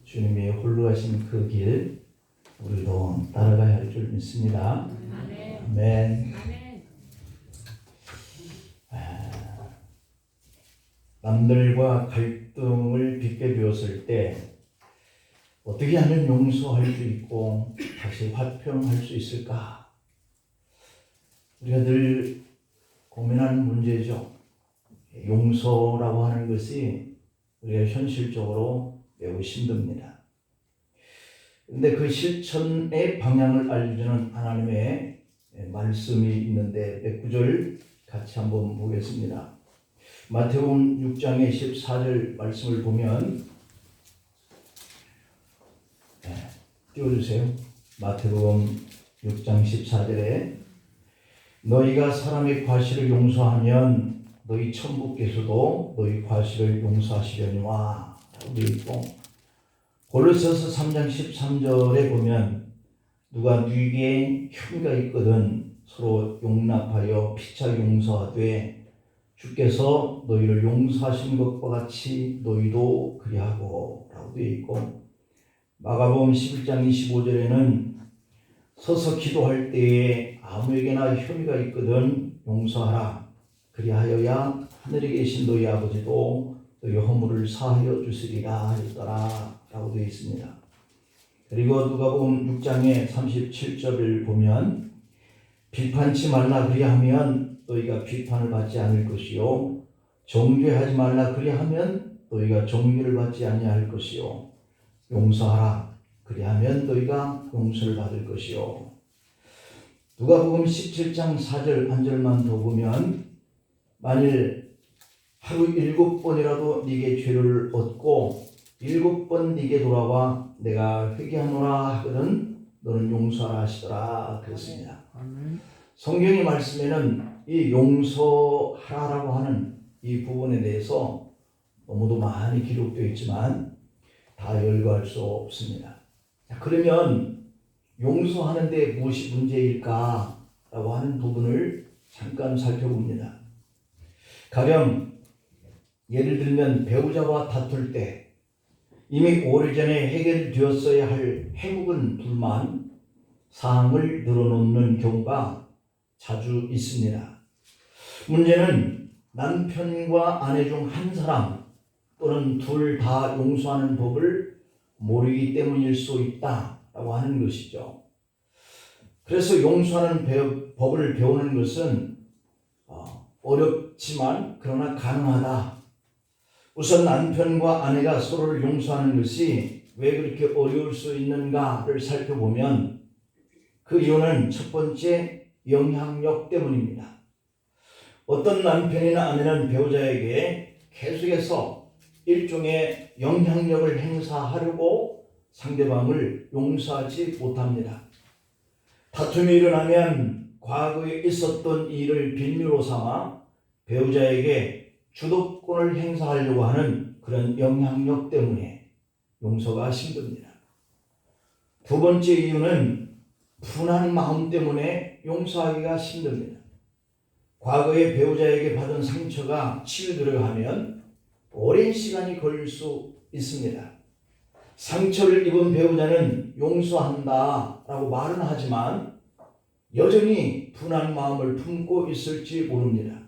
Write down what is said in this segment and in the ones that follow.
주님이 홀로 가신 그 길 우리도 따라가야 할 줄 믿습니다. 아멘. 남들과 갈등을 빚게 되었을 때 어떻게 하면 용서할 수 있고 다시 화평할 수 있을까? 우리가 늘 고민하는 문제죠. 용서라고 하는 것이 우리가 현실적으로 매우 힘듭니다. 그런데 그 실천의 방향을 알려주는 하나님의 말씀이 있는데 몇 구절 같이 한번 보겠습니다. 마태복음 6장의 14절 말씀을 보면 띄워주세요. 마태복음 6장 14절에 너희가 사람의 과실을 용서하면 너희 천부께서도 너희 과실을 용서하시려니와 라고 되어 있고, 골로새서 3장 13절에 보면 누가 네게 혐의가 있거든 서로 용납하여 피차 용서하되 주께서 너희를 용서하신 것과 같이 너희도 그리하고 라고 되어 있고, 마가복음 11장 25절에는 서서 기도할 때에 아무에게나 혐의가 있거든 용서하라. 그리하여야 하늘에 계신 너희 아버지도 너희 허물을 사하여 주시리라 하였더라 라고 되어 있습니다. 그리고 누가복음 6장의 37절을 보면 비판치 말라 그리하면 너희가 비판을 받지 않을 것이요 정죄하지 말라 그리하면 너희가 정죄를 받지 아니할 것이요 용서하라 그리하면 너희가 용서를 받을 것이요. 누가복음 17장 4절 한 절만 더 보면 만일 하루 7번이라도 네게 죄를 얻고 7번 네게 돌아와 내가 회개하노라 하거든 너는 용서하라 하시더라 그랬습니다. 성경의 말씀에는 이 용서하라고 하는 이 부분에 대해서 너무도 많이 기록되어 있지만 다 열거할 수 없습니다. 자, 그러면 용서하는데 무엇이 문제일까? 라고 하는 부분을 잠깐 살펴봅니다. 가령 예를 들면 배우자와 다툴 때 이미 오래전에 해결되었어야 할 해묵은 불만, 사항을 늘어놓는 경우가 자주 있습니다. 문제는 남편과 아내 중 한 사람 또는 둘 다 용서하는 법을 모르기 때문일 수 있다라고 하는 것이죠. 그래서 용서하는 법을 배우는 것은 어렵지만 그러나 가능하다. 우선 남편과 아내가 서로를 용서하는 것이 왜 그렇게 어려울 수 있는가를 살펴보면 그 이유는 첫 번째 영향력 때문입니다. 어떤 남편이나 아내는 배우자에게 계속해서 일종의 영향력을 행사하려고 상대방을 용서하지 못합니다. 다툼이 일어나면 과거에 있었던 일을 빌미로 삼아 배우자에게 주도권을 행사하려고 하는 그런 영향력 때문에 용서가 힘듭니다. 두 번째 이유는 분한 마음 때문에 용서하기가 힘듭니다. 과거에 배우자에게 받은 상처가 치유되려 하면 오랜 시간이 걸릴 수 있습니다. 상처를 입은 배우자는 용서한다 라고 말은 하지만 여전히 분한 마음을 품고 있을지 모릅니다.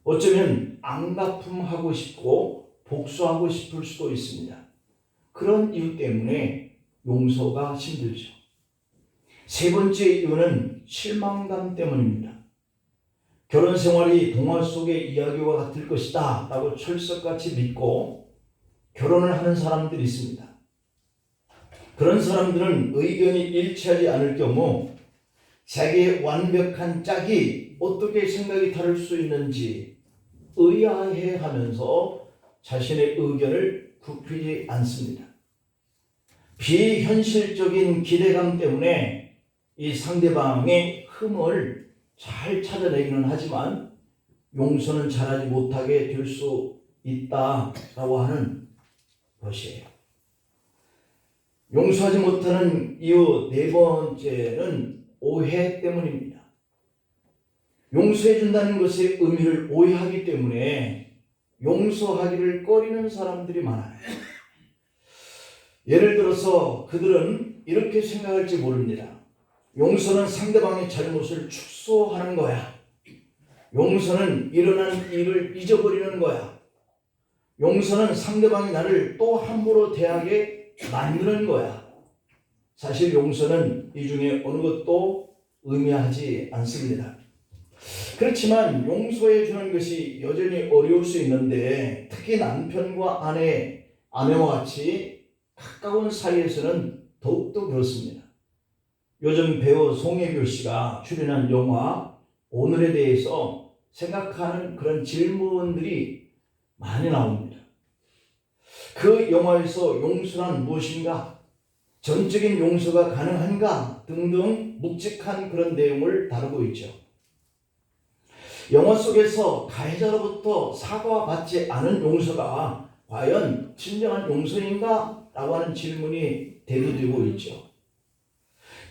어쩌면 앙가품하고 싶고 복수하고 싶을 수도 있습니다. 그런 이유 때문에 용서가 힘들죠. 세 번째 이유는 실망감 때문입니다. 결혼 생활이 동화 속의 이야기와 같을 것이다 라고 철석같이 믿고 결혼을 하는 사람들이 있습니다. 그런 사람들은 의견이 일치하지 않을 경우 자기의 완벽한 짝이 어떻게 생각이 다를 수 있는지 의아해하면서 자신의 의견을 굽히지 않습니다. 비현실적인 기대감 때문에 이 상대방의 흠을 잘 찾아내기는 하지만 용서는 잘하지 못하게 될 수 있다라고 하는 것이에요. 용서하지 못하는 이유 네 번째는 오해 때문입니다. 용서해 준다는 것의 의미를 오해하기 때문에 용서하기를 꺼리는 사람들이 많아요. 예를 들어서 그들은 이렇게 생각할지 모릅니다. 용서는 상대방의 잘못을 축소하는 거야. 용서는 일어난 일을 잊어버리는 거야. 용서는 상대방이 나를 또 함부로 대하게 만드는 거야. 사실 용서는 이 중에 어느 것도 의미하지 않습니다. 그렇지만 용서해 주는 것이 여전히 어려울 수 있는데, 특히 남편과 아내와 같이 가까운 사이에서는 더욱더 그렇습니다. 요즘 배우 송혜교 씨가 출연한 영화 오늘에 대해서 생각하는 그런 질문들이 많이 나옵니다. 그 영화에서 용서란 무엇인가? 전적인 용서가 가능한가? 등등 묵직한 그런 내용을 다루고 있죠. 영화 속에서 가해자로부터 사과받지 않은 용서가 과연 진정한 용서인가? 라고 하는 질문이 대두되고 있죠.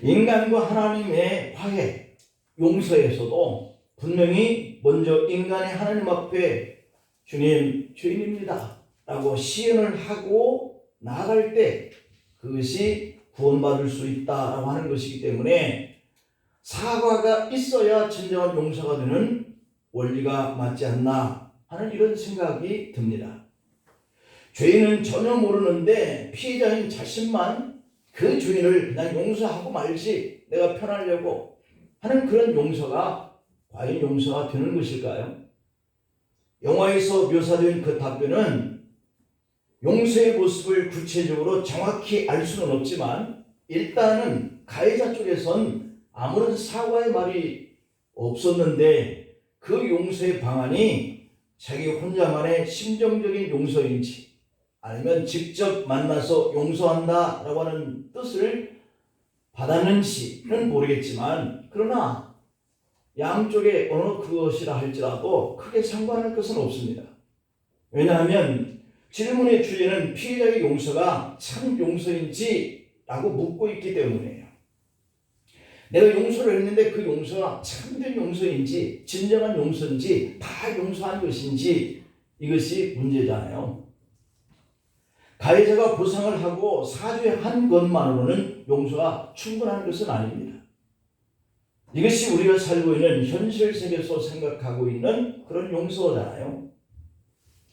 인간과 하나님의 화해, 용서에서도 분명히 먼저 인간이 하나님 앞에 주님 죄인입니다 라고 시인을 하고 나아갈 때 그것이 구원받을 수 있다라고 하는 것이기 때문에 사과가 있어야 진정한 용서가 되는 원리가 맞지 않나 하는 이런 생각이 듭니다. 죄인은 전혀 모르는데 피해자인 자신만 그 죄인을 그냥 용서하고 말지 내가 편하려고 하는 그런 용서가 과연 용서가 되는 것일까요? 영화에서 묘사된 그 답변은 용서의 모습을 구체적으로 정확히 알 수는 없지만 일단은 가해자 쪽에선 아무런 사과의 말이 없었는데 그 용서의 방안이 자기 혼자만의 심정적인 용서인지 아니면 직접 만나서 용서한다 라고 하는 뜻을 받았는지는 모르겠지만, 그러나 양쪽의 어느 그것이라 할지라도 크게 상관할 것은 없습니다. 왜냐하면 질문의 주제는 피해자의 용서가 참 용서인지 라고 묻고 있기 때문이에요. 내가 용서를 했는데 그 용서가 참된 용서인지 진정한 용서인지 다 용서한 것인지 이것이 문제잖아요. 가해자가 보상을 하고 사죄한 것만으로는 용서가 충분한 것은 아닙니다. 이것이 우리가 살고 있는 현실 세계에서 생각하고 있는 그런 용서잖아요.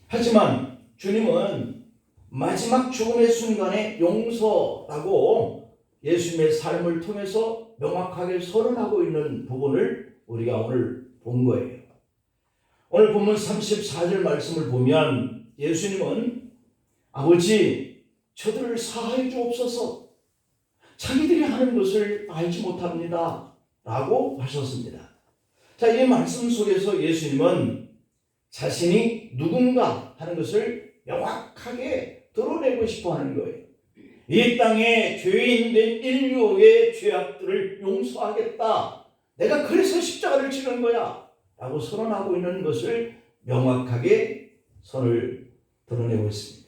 하지만 주님은 마지막 죽음의 순간에 용서라고 예수님의 삶을 통해서 명확하게 선언하고 있는 부분을 우리가 오늘 본 거예요. 오늘 본문 34절 말씀을 보면 예수님은 아버지, 저들을 사하여 주옵소서. 자기들이 하는 것을 알지 못합니다 라고 하셨습니다. 자, 이 말씀 속에서 예수님은 자신이 누군가 하는 것을 명확하게 드러내고 싶어 하는 거예요. 이 땅에 죄인된 인류의 죄악들을 용서하겠다. 내가 그래서 십자가를 지는 거야 라고 선언하고 있는 것을 명확하게 선을 드러내고 있습니다.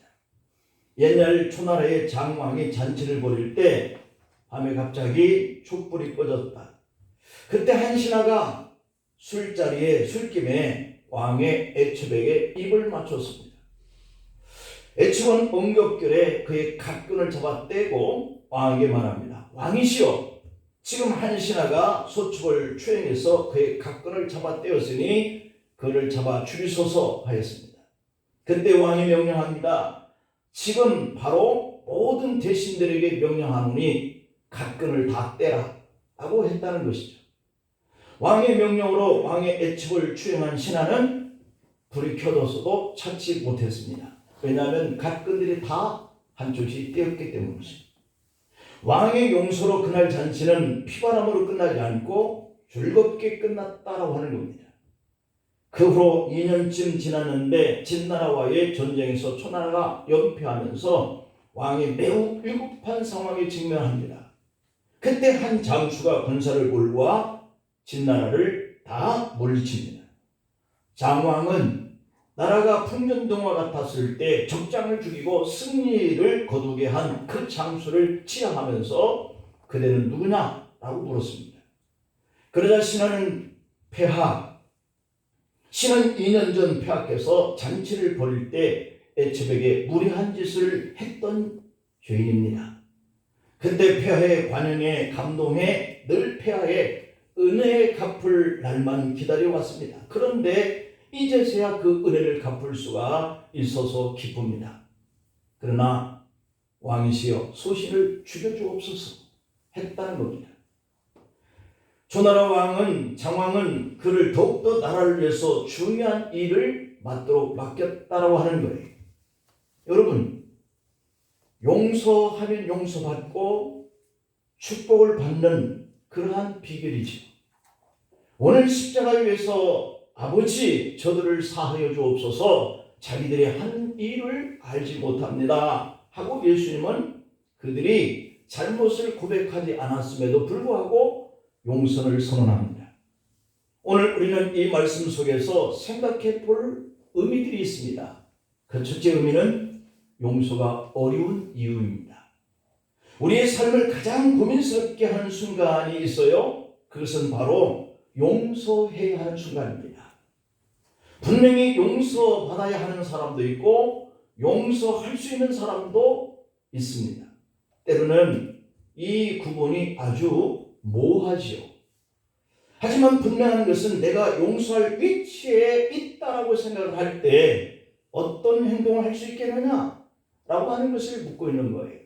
옛날 초나라의 장왕이 잔치를 벌일 때 밤에 갑자기 촛불이 꺼졌다. 그때 한 신하가 술자리에 술김에 왕의 애첩에게 입을 맞췄습니다. 애첩은 응급결에 그의 각근을 잡아 떼고 왕에게 말합니다. 왕이시여, 지금 한 신하가 소축을 추행해서 그의 각근을 잡아 떼었으니 그를 잡아 죽이소서 하였습니다. 그때 왕이 명령합니다. 지금 바로 모든 대신들에게 명령하노니 각근을 다 떼라 라고 했다는 것이죠. 왕의 명령으로 왕의 애첩을 추행한 신하는 불이 켜졌어도 찾지 못했습니다. 왜냐하면 각근들이 다 한쪽씩 떼었기 때문이죠. 왕의 용서로 그날 잔치는 피바람으로 끝나지 않고 즐겁게 끝났다라고 하는 겁니다. 그 후로 2년쯤 지났는데 진나라와의 전쟁에서 초나라가 연패하면서 왕이 매우 위급한 상황에 직면합니다. 그때 한 장수가 군사를 몰고 진나라를 다 물리칩니다. 장왕은 나라가 풍전등화 같았을 때 적장을 죽이고 승리를 거두게 한 그 장수를 치하하면서 그대는 누구냐? 라고 물었습니다. 그러자 신하는 2년 전 폐하께서 잔치를 벌일 때 애첩에게 무례한 짓을 했던 죄인입니다. 그때 폐하에 관영에 감동해 늘 폐하에 은혜의 갚을 날만 기다려왔습니다. 그런데 이제서야 그 은혜를 갚을 수가 있어서 기쁩니다. 그러나 왕이시여 소신을 죽여주옵소서 했다는 겁니다. 조나라 왕은 장왕은 그를 더욱더 나라를 위해서 중요한 일을 맡도록 맡겼다라고 하는 거예요. 여러분, 용서하면 용서받고 축복을 받는 그러한 비결이죠. 오늘 십자가 위에서 아버지 저들을 사하여 주옵소서, 자기들이 한 일을 알지 못합니다 하고 예수님은 그들이 잘못을 고백하지 않았음에도 불구하고 용서를 선언합니다. 오늘 우리는 이 말씀 속에서 생각해 볼 의미들이 있습니다. 그 첫째 의미는 용서가 어려운 이유입니다. 우리의 삶을 가장 고민스럽게 하는 순간이 있어요. 그것은 바로 용서해야 하는 순간입니다. 분명히 용서받아야 하는 사람도 있고 용서할 수 있는 사람도 있습니다. 때로는 이 구분이 아주 모호하지요. 하지만 분명한 것은 내가 용서할 위치에 있다라고 생각을 할 때 어떤 행동을 할 수 있겠느냐 라고 하는 것을 묻고 있는 거예요.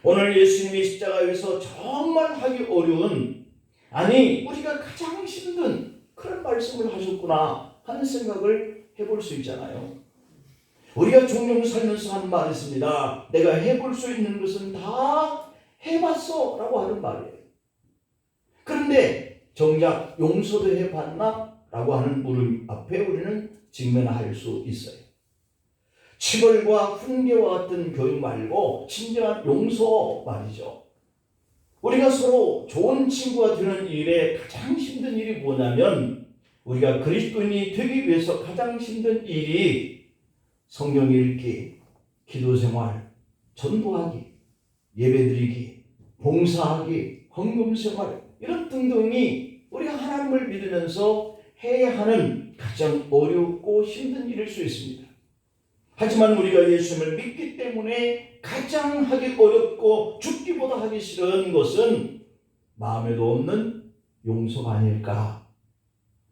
오늘 예수님이 십자가에서 정말 하기 어려운, 아니 우리가 가장 힘든 그런 말씀을 하셨구나 하는 생각을 해볼 수 있잖아요. 우리가 종종 살면서 하는 말이 있습니다. 내가 해볼 수 있는 것은 다 해봤어 라고 하는 말이에요. 그런데 정작 용서도 해봤나? 라고 하는 물음 앞에 우리는 직면할 수 있어요. 치벌과 훈계와 같은 교육 말고 진정한 용서 말이죠. 우리가 서로 좋은 친구가 되는 일에 가장 힘든 일이 뭐냐면, 우리가 그리스도인이 되기 위해서 가장 힘든 일이 성경 읽기, 기도생활, 전도하기, 예배드리기, 봉사하기, 헌금생활 이런 등등이 우리가 하나님을 믿으면서 해야 하는 가장 어렵고 힘든 일일 수 있습니다. 하지만 우리가 예수님을 믿기 때문에 가장 하기 어렵고 죽기보다 하기 싫은 것은 마음에도 없는 용서가 아닐까.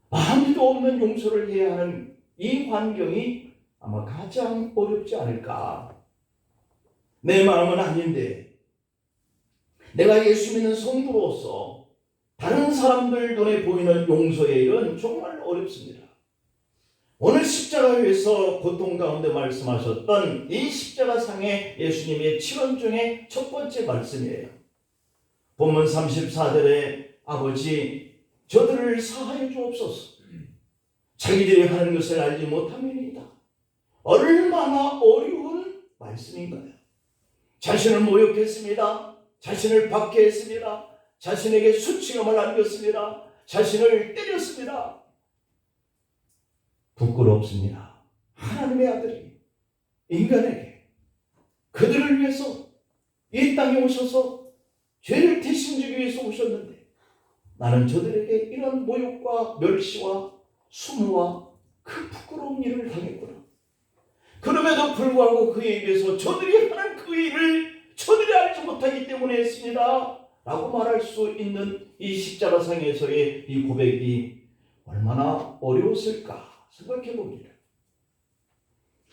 마음에도 없는 용서를 해야 하는 이 환경이 아마 가장 어렵지 않을까. 내 마음은 아닌데 내가 예수 믿는 성도로서 다른 사람들 눈에 보이는 용서의 일은 정말 어렵습니다. 오늘 십자가 위에서 고통 가운데 말씀하셨던 이 십자가상의 예수님의 치료 중에 첫 번째 말씀이에요. 본문 34절에 아버지 저들을 사하여 주옵소서, 자기들이 하는 것을 알지 못함이니이다. 얼마나 어려운 말씀인가요? 자신을 모욕했습니다. 자신을 박해했습니다. 자신에게 수치감을 안겼습니다. 자신을 때렸습니다. 부끄럽습니다. 하나님의 아들이 인간에게 그들을 위해서 이 땅에 오셔서 죄를 대신지기 위해서 오셨는데 나는 저들에게 이런 모욕과 멸시와 수모와 그 부끄러운 일을 당했구나. 그럼에도 불구하고 그에 비해서 저들이 하는 그 일을 저들이 알지 못하기 때문에 했습니다 라고 말할 수 있는 이 십자가상에서의 이 고백이 얼마나 어려웠을까 생각해 봅니다.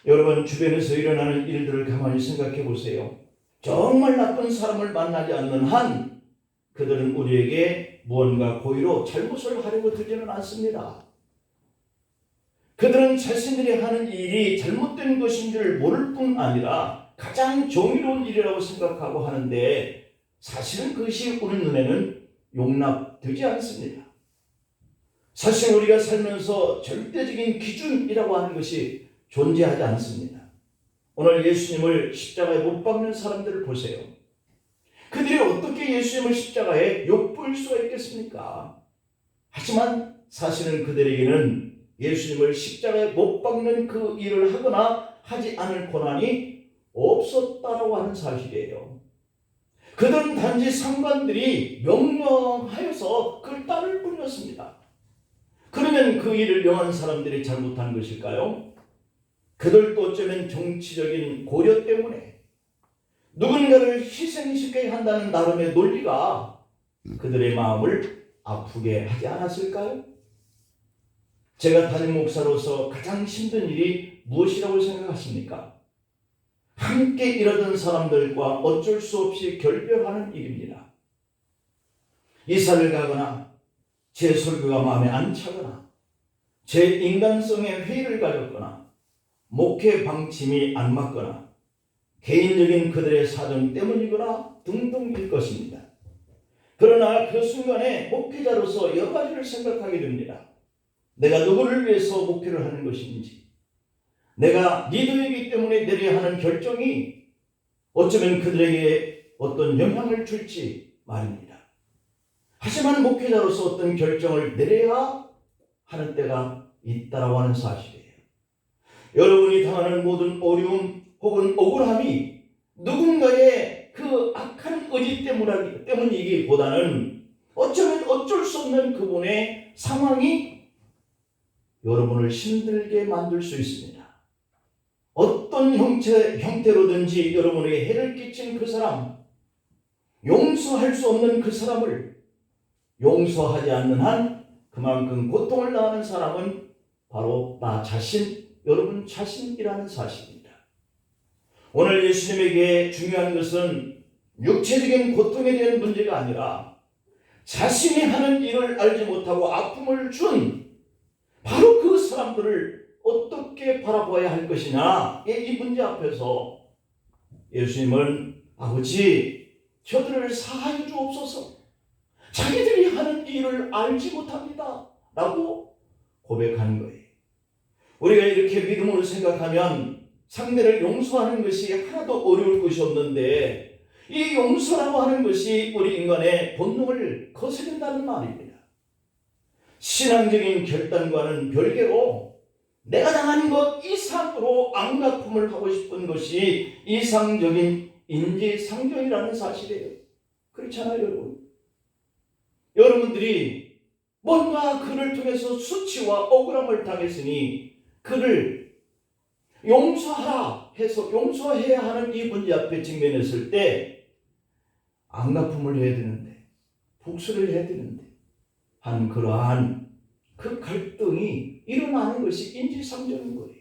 여러분, 주변에서 일어나는 일들을 가만히 생각해 보세요. 정말 나쁜 사람을 만나지 않는 한 그들은 우리에게 무언가 고의로 잘못을 하려고 들지는 않습니다. 그들은 자신들이 하는 일이 잘못된 것인 줄 모를 뿐 아니라 가장 정의로운 일이라고 생각하고 하는데 사실은 그것이 우리 눈에는 용납되지 않습니다. 사실 우리가 살면서 절대적인 기준이라고 하는 것이 존재하지 않습니다. 오늘 예수님을 십자가에 못 박는 사람들을 보세요. 그들이 어떻게 예수님을 십자가에 욕볼 수가 있겠습니까? 하지만 사실은 그들에게는 예수님을 십자가에 못 박는 그 일을 하거나 하지 않을 권한이 없었다라고 하는 사실이에요. 그들은 단지 상관들이 명령하여서 그를 따를 뿐이었습니다. 그러면 그 일을 명한 사람들이 잘못한 것일까요? 그들도 어쩌면 정치적인 고려 때문에, 누구는 고생스럽게 한다는 나름의 논리가 그들의 마음을 아프게 하지 않았을까요? 제가 담임 목사로서 가장 힘든 일이 무엇이라고 생각하십니까? 함께 일하던 사람들과 어쩔 수 없이 결별하는 일입니다. 이사를 가거나 제 설교가 마음에 안 차거나 제 인간성에 회의를 가졌거나 목회 방침이 안 맞거나 개인적인 그들의 사정 때문이거나 등등일 것입니다. 그러나 그 순간에 목회자로서 여러 가지를 생각하게 됩니다. 내가 누구를 위해서 목회를 하는 것인지, 내가 리더이기 때문에 내려야 하는 결정이 어쩌면 그들에게 어떤 영향을 줄지 말입니다. 하지만 목회자로서 어떤 결정을 내려야 하는 때가 있다라고 하는 사실이에요. 여러분이 당하는 모든 어려움 혹은 억울함이 누군가의 그 악한 의지 때문이기보다는 어쩌면 어쩔 수 없는 그분의 상황이 여러분을 힘들게 만들 수 있습니다. 어떤 형태로든지 여러분에게 해를 끼친 그 사람, 용서할 수 없는 그 사람을 용서하지 않는 한 그만큼 고통을 당하는 사람은 바로 나 자신, 여러분 자신이라는 사실입니다. 오늘 예수님에게 중요한 것은 육체적인 고통에 대한 문제가 아니라 자신이 하는 일을 알지 못하고 아픔을 준 바로 그 사람들을 어떻게 바라봐야 할 것이냐, 이 문제 앞에서 예수님은 아버지 저들을 사하여 주옵소서, 자기들이 하는 일을 알지 못합니다 라고 고백하는 거예요. 우리가 이렇게 믿음으로 생각하면 상대를 용서하는 것이 하나도 어려울 것이 없는데 이 용서라고 하는 것이 우리 인간의 본능을 거스른다는 말입니다. 신앙적인 결단과는 별개로 내가 당한 것 이상으로 악락품을 하고 싶은 것이 이상적인 인지상정이라는 사실이에요. 그렇잖아요, 여러분. 여러분들이 뭔가 그를 통해서 수치와 억울함을 당했으니 그를 용서하라 해서 용서해야 하는 이 문제 앞에 직면했을 때 악납품을 해야 되는데, 복수를 해야 되는데 한 그러한 그 갈등이 일어나는 것이 인지상정인 거예요.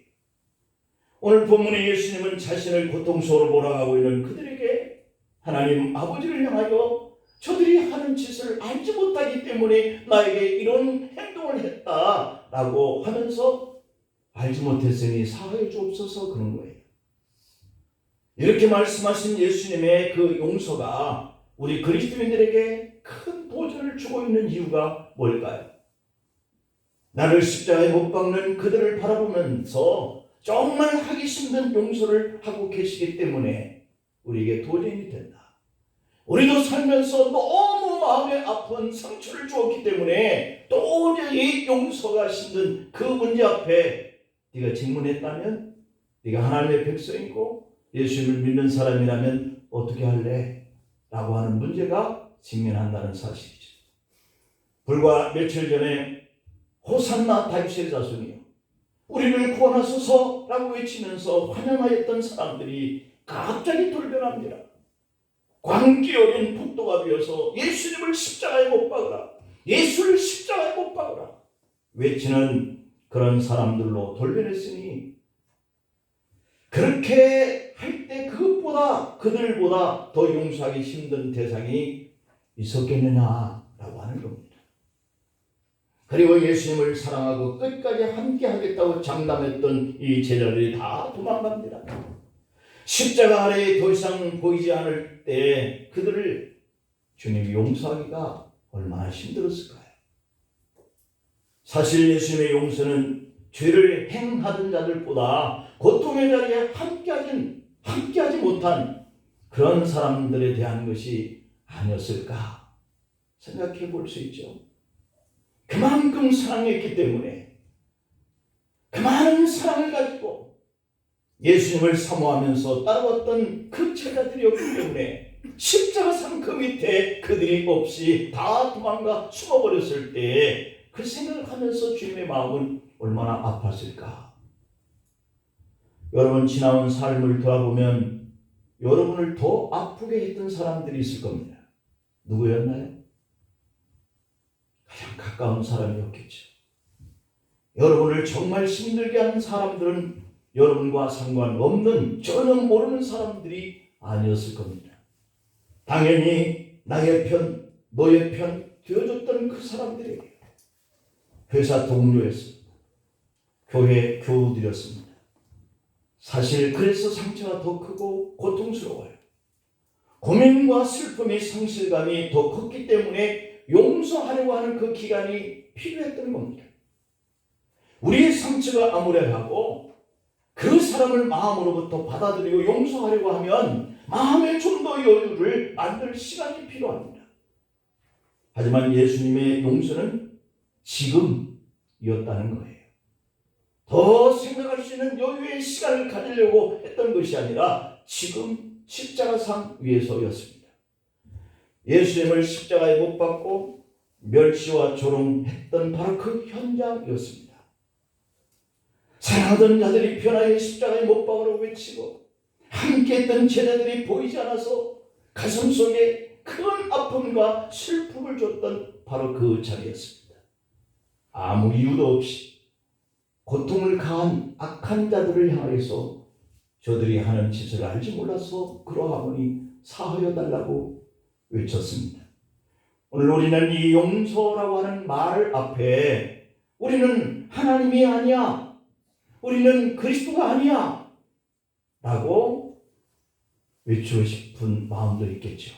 오늘 본문의 예수님은 자신을 고통스러워 몰아가고 있는 그들에게 하나님 아버지를 향하여 저들이 하는 짓을 알지 못하기 때문에 나에게 이런 행동을 했다라고 하면서 알지 못했으니 사하여 주옵소서 그런 거예요. 이렇게 말씀하신 예수님의 그 용서가 우리 그리스도인들에게 큰 도전을 주고 있는 이유가 뭘까요? 나를 십자가에 못 박는 그들을 바라보면서 정말 하기 힘든 용서를 하고 계시기 때문에 우리에게 도전이 된다. 우리도 살면서 너무 마음에 아픈 상처를 주었기 때문에 도저히 용서가 힘든 그 문제 앞에 네가 직면했다면, 네가 하나님의 백성이고 예수님을 믿는 사람이라면 어떻게 할래? 라고 하는 문제가 직면한다는 사실이죠. 불과 며칠 전에 호산나 다윗의 자손이요 우리를 구원하소서 라고 외치면서 환영하였던 사람들이 갑자기 돌변합니다. 광기 어린 폭도가 되어서 예수님을 십자가에 못 박으라, 예수를 십자가에 못 박으라 외치는 그런 사람들로 돌변했으니, 그렇게 할 때 그것보다 그들보다 더 용서하기 힘든 대상이 있었겠느냐라고 하는 겁니다. 그리고 예수님을 사랑하고 끝까지 함께 하겠다고 장담했던 이 제자들이 다 도망갑니다. 십자가 아래에 더 이상 보이지 않을 때 그들을 주님이 용서하기가 얼마나 힘들었을까요? 사실 예수님의 용서는 죄를 행하던 자들보다 고통의 자리에 함께하지 못한 그런 사람들에 대한 것이 아니었을까 생각해 볼 수 있죠. 그만큼 사랑했기 때문에, 그 많은 사랑을 가지고 예수님을 사모하면서 따라왔던 그 제자들이었기 때문에 십자가상 그 밑에 그들이 없이 다 도망가 숨어버렸을 때 그 생각을 하면서 주님의 마음은 얼마나 아팠을까. 여러분, 지나온 삶을 돌아보면 여러분을 더 아프게 했던 사람들이 있을 겁니다. 누구였나요? 가장 가까운 사람이었겠죠. 여러분을 정말 힘들게 하는 사람들은 여러분과 상관없는, 전혀 모르는 사람들이 아니었을 겁니다. 당연히 나의 편, 너의 편 되어줬던 그 사람들에게 회사 동료였습니다. 교회 교우들이었습니다. 사실 그래서 상처가 더 크고 고통스러워요. 고민과 슬픔이, 상실감이 더 컸기 때문에 용서하려고 하는 그 기간이 필요했던 겁니다. 우리의 상처가 아무래하고 그 사람을 마음으로부터 받아들이고 용서하려고 하면 마음에 좀 더 여유를 만들 시간이 필요합니다. 하지만 예수님의 용서는 지금이었다는 거예요. 더 생각할 수 있는 여유의 시간을 가지려고 했던 것이 아니라 지금 십자가상 위에서였습니다. 예수님을 십자가에 못 박고 멸시와 조롱했던 바로 그 현장이었습니다. 사랑하던 자들이 변화의 십자가에 못 박으라고 외치고 함께했던 제자들이 보이지 않아서 가슴속에 큰 아픔과 슬픔을 줬던 바로 그 자리였습니다. 아무 이유도 없이 고통을 가한 악한 자들을 향해서 저들이 하는 짓을 알지 몰라서 그러하오니 사하여 달라고 외쳤습니다. 오늘 우리는 이 용서라고 하는 말 앞에 우리는 하나님이 아니야, 우리는 그리스도가 아니야 라고 외치고 싶은 마음도 있겠죠.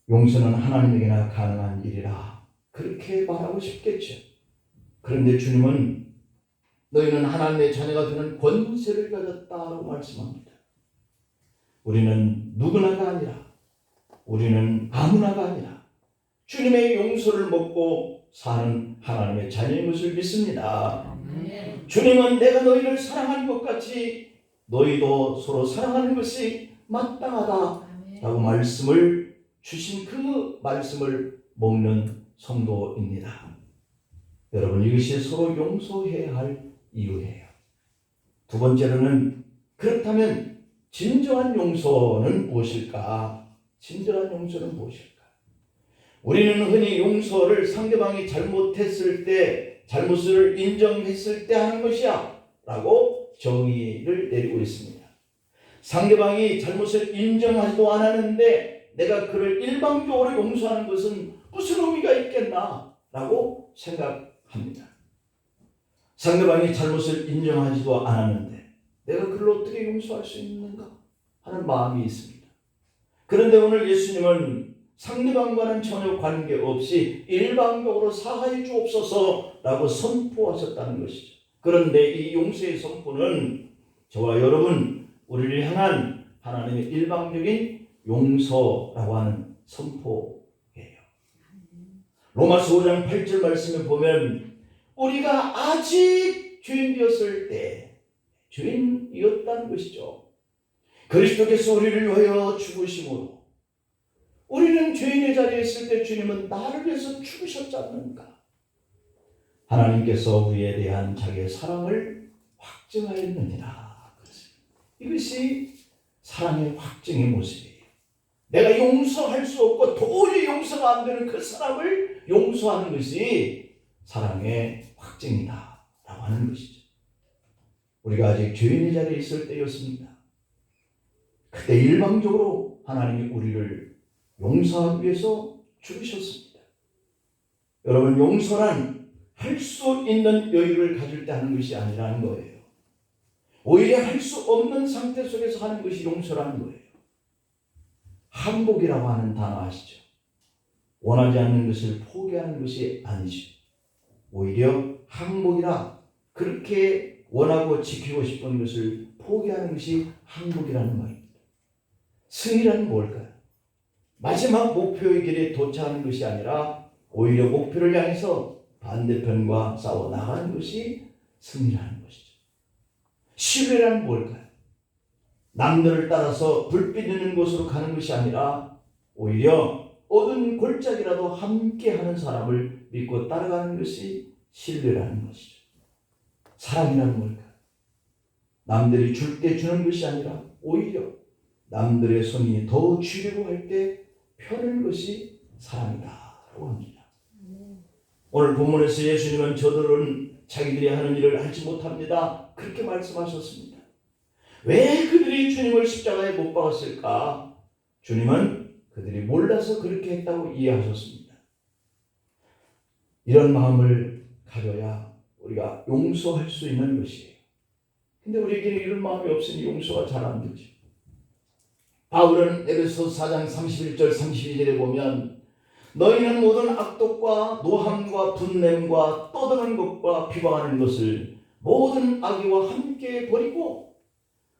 용서는 하나님에게나 가능한 일이라 그렇게 말하고 싶겠죠. 그런데 주님은 너희는 하나님의 자녀가 되는 권세를 가졌다라고 말씀합니다. 우리는 누구나가 아니라, 우리는 아무나가 아니라 주님의 용서를 먹고 사는 하나님의 자녀인 것을 믿습니다. 주님은 내가 너희를 사랑하는 것 같이 너희도 서로 사랑하는 것이 마땅하다라고 말씀을 주신 그 말씀을 먹는 성도입니다. 여러분, 이것이 서로 용서해야 할 이유예요. 두 번째로는, 그렇다면 진정한 용서는 무엇일까? 진정한 용서는 무엇일까? 우리는 흔히 용서를 상대방이 잘못했을 때, 잘못을 인정했을 때 하는 것이야 라고 정의를 내리고 있습니다. 상대방이 잘못을 인정하지도 않았는데 내가 그를 일방적으로 용서하는 것은 무슨 의미가 있겠나 라고 생각합니다. 상대방이 잘못을 인정하지도 않았는데 내가 그를 어떻게 용서할 수 있는가 하는 마음이 있습니다. 그런데 오늘 예수님은 상대방과는 전혀 관계없이 일방적으로 사하여 주옵소서라고 선포하셨다는 것이죠. 그런데 이 용서의 선포는 저와 여러분, 우리를 향한 하나님의 일방적인 용서라고 하는 선포예요. 로마서 5장 8절 말씀에 보면 우리가 아직 죄인이었을 때, 죄인이었다는 것이죠. 그리스도께서 우리를 위하여 죽으심으로 우리는 죄인의 자리에 있을 때 주님은 나를 위해서 죽으셨지 않는가? 하나님께서 우리에 대한 자기의 사랑을 확증하였느니라. 이것이 사랑의 확증의 모습이에요. 내가 용서할 수 없고 도저히 용서가 안 되는 그 사람을 용서하는 것이 사랑의 확증이다 라고 하는 것이죠. 우리가 아직 죄인의 자리에 있을 때였습니다. 그때 일방적으로 하나님이 우리를 용서하기 위해서 죽으셨습니다. 여러분, 용서란 할 수 있는 여유를 가질 때 하는 것이 아니라는 거예요. 오히려 할 수 없는 상태 속에서 하는 것이 용서라는 거예요. 항복이라고 하는 단어 아시죠? 원하지 않는 것을 포기하는 것이 아니죠. 오히려 항복이라, 그렇게 원하고 지키고 싶은 것을 포기하는 것이 항복이라는 말입니다. 승리란 뭘까요? 마지막 목표의 길에 도착하는 것이 아니라 오히려 목표를 향해서 반대편과 싸워 나가는 것이 승리라는 것이죠. 신뢰란 뭘까요? 남들을 따라서 불빛 있는 곳으로 가는 것이 아니라 오히려 어두운 골짜기라도 함께하는 사람을 믿고 따라가는 것이 신뢰라는 것이죠. 사랑이란 뭘까요? 남들이 줄 때 주는 것이 아니라 오히려 남들의 손이 더 주려고 할 때 펴는 것이 사랑이다 라고 합니다. 오늘 본문에서 예수님은 저들은 자기들이 하는 일을 알지 못합니다 그렇게 말씀하셨습니다. 왜 그들이 주님을 십자가에 못 박았을까? 주님은 그들이 몰라서 그렇게 했다고 이해하셨습니다. 이런 마음을 가져야 우리가 용서할 수 있는 것이에요. 근데 우리에게는 이런 마음이 없으니 용서가 잘 안 되죠. 바울은 에베소 4장 31절 32절에 보면 너희는 모든 악독과 노함과 분냄과 떠드는 것과 비방하는 것을 모든 악의와 함께 버리고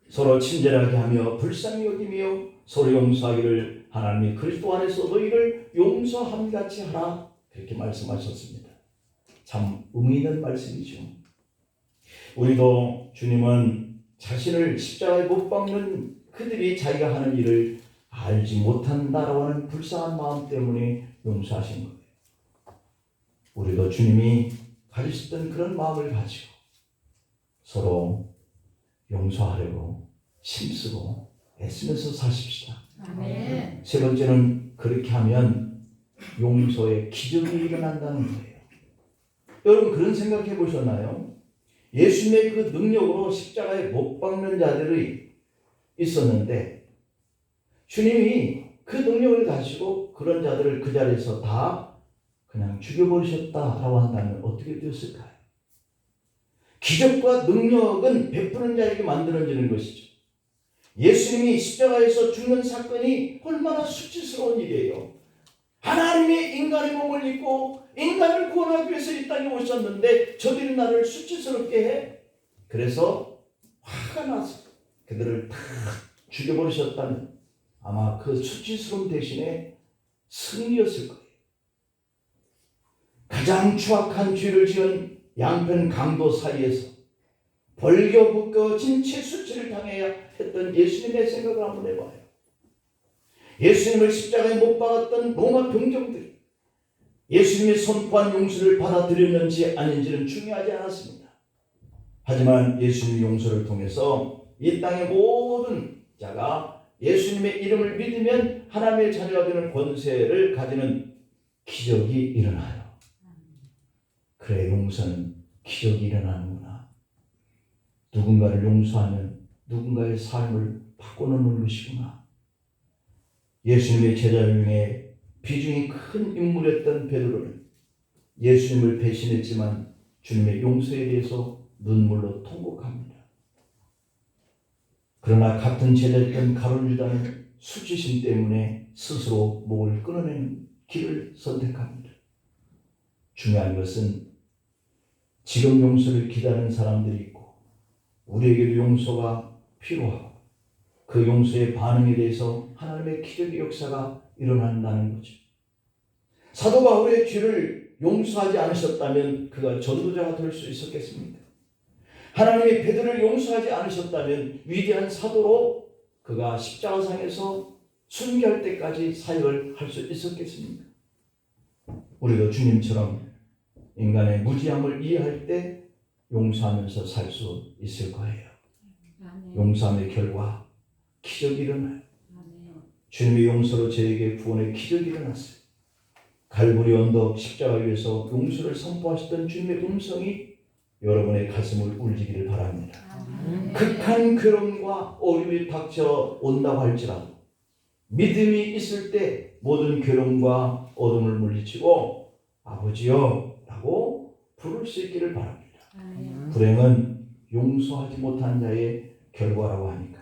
서로 친절하게 하며 불쌍히 여기며 서로 용서하기를 하나님이 그리스도 안에서 너희를 용서함 같이 하라 그렇게 말씀하셨습니다. 참 의미 있는 말씀이죠. 우리도 주님은 자신을 십자가에 못 박는 그들이 자기가 하는 일을 알지 못한다라고 하는 불쌍한 마음 때문에 용서하신 거예요. 우리도 주님이 가지셨던 그런 마음을 가지고 서로 용서하려고 힘쓰고 애쓰면서 사십시다. 아멘. 세 번째는 그렇게 하면 용서의 기적이 일어난다는 거예요. 여러분 그런 생각해 보셨나요? 예수님의 그 능력으로 십자가에 못 박는 자들이 있었는데 주님이 그 능력을 가지고 그런 자들을 그 자리에서 다 그냥 죽여버리셨다라고 한다면 어떻게 되었을까요? 기적과 능력은 베푸는 자에게 만들어지는 것이죠. 예수님이 십자가에서 죽는 사건이 얼마나 수치스러운 일이에요. 하나님이 인간의 몸을 입고 인간을 구원하기 위해서 이 땅에 오셨는데 저들이 나를 수치스럽게 해. 그래서 화가 나서 그들을 다 죽여버리셨다면 아마 그 수치스러움 대신에 승리였을 거예요. 가장 추악한 죄를 지은 양편 강도 사이에서 벌겨벗겨진 채수치를 당해야 했던 예수님의 생각을 한번 해봐요. 예수님을 십자가에 못 박았던 로마 병정들이 예수님이 선포한 용서를 받아들였는지 아닌지는 중요하지 않았습니다. 하지만 예수님의 용서를 통해서 이 땅의 모든 자가 예수님의 이름을 믿으면 하나님의 자녀가 되는 권세를 가지는 기적이 일어나요. 그래, 용서는 기적이 일어나는구나. 누군가를 용서하면 누군가의 삶을 바꿔놓는 것이구나. 예수님의 제자 중에 비중이 큰 인물이었던 베드로는 예수님을 배신했지만 주님의 용서에 대해서 눈물로 통곡합니다. 그러나 같은 제자였던 가룟 유다는 수치심 때문에 스스로 목을 끊어내는 길을 선택합니다. 중요한 것은 지금 용서를 기다리는 사람들이 있고 우리에게도 용서가 필요하고 그 용서의 반응에 대해서 하나님의 기적의 역사가 일어난다는 거죠. 사도 바울의 죄를 용서하지 않으셨다면 그가 전도자가 될 수 있었겠습니까? 하나님이 베드로를 용서하지 않으셨다면 위대한 사도로 그가 십자가상에서 순교할 때까지 사역을 할 수 있었겠습니까? 우리도 주님처럼 인간의 무지함을 이해할 때 용서하면서 살 수 있을 거예요. 용서함의 결과 기적이 일어나요. 주님의 용서로 저에게 구원의 기적이 일어났어요. 갈보리 언덕 십자가 위에서 용서를 선포하셨던 주님의 음성이 여러분의 가슴을 울리기를 바랍니다. 극한 괴로움과 어려움이 닥쳐 온다고 할지라도 믿음이 있을 때 모든 괴로움과 어둠을 물리치고 아버지여 라고 부를 수 있기를 바랍니다. 불행은 용서하지 못한 자의 결과라고 하니까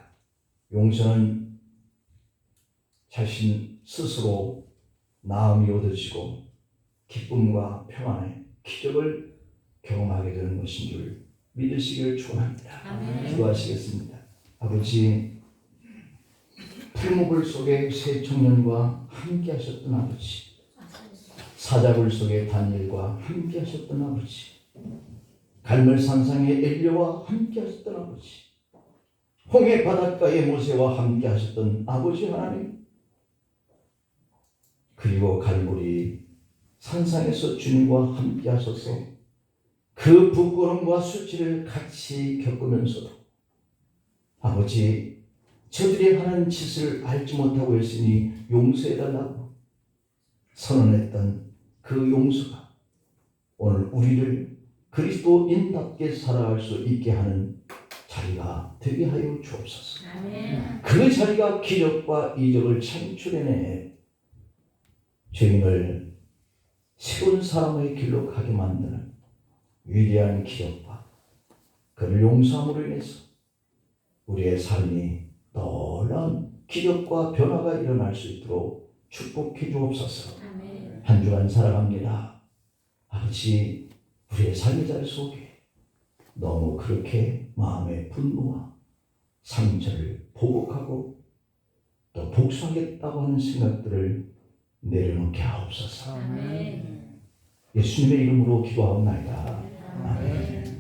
용서는 자신 스스로 나음이 얻어지고 기쁨과 평안의 기적을 경험하게 되는 것인 줄 믿으시기를 축원합니다. 기도하시겠습니다. 아버지, 풀무불 속에 새 청년과 함께 하셨던 아버지, 사자굴 속에 다니엘과 함께 하셨던 아버지, 갈멜산상의 엘리야와 함께 하셨던 아버지, 홍해 바닷가의 모세와 함께 하셨던 아버지 하나님, 그리고 갈보리 산상에서 주님과 함께 하셔서 그 부끄러움과 수치를 같이 겪으면서도 아버지, 저들이 하는 짓을 알지 못하고 있으니 용서해달라고 선언했던 그 용서가 오늘 우리를 그리스도인답게 살아갈 수 있게 하는 자리가 되게 하여 주옵소서. 그 자리가 기적과 이적을 창출해내 죄인을 새로운 사람의 길로 가게 만드는 위대한 기적과 그를 용서함으로 인해서 우리의 삶이 놀라운 기적과 변화가 일어날 수 있도록 축복해 주옵소서. 한 주간 살아갑니다. 아버지, 우리의 삶의 자리 속에 너무 그렇게 마음의 분노와 상처를 보복하고 또 복수하겠다고 하는 생각들을 내려놓게 하옵소서. 예수님의 이름으로 기도하옵나이다. 아멘.